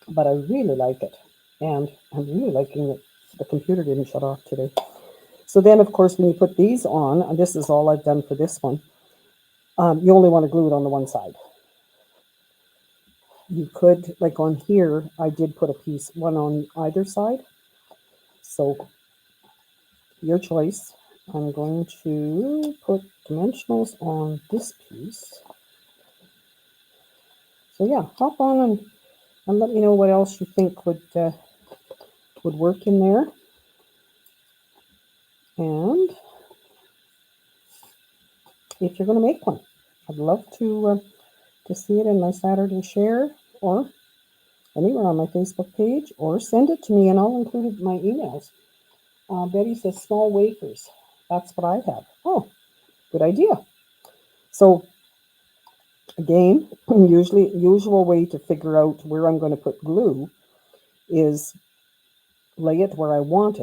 but I really like it. And I'm really liking it. The computer didn't shut off today. So then, of course, when you put these on, and this is all I've done for this one, you only want to glue it on the one side. You could, like on here, I did put a piece, one on either side. So your choice. I'm going to put dimensionals on this piece. So yeah, hop on and let me know what else you think would work in there. And if you're going to make one, I'd love to see it in my Saturday share or anywhere on my Facebook page, or send it to me and I'll include it in my emails. Betty says small wafers. That's what I have. Oh, good idea. So again, usual way to figure out where I'm going to put glue is lay it where I want it.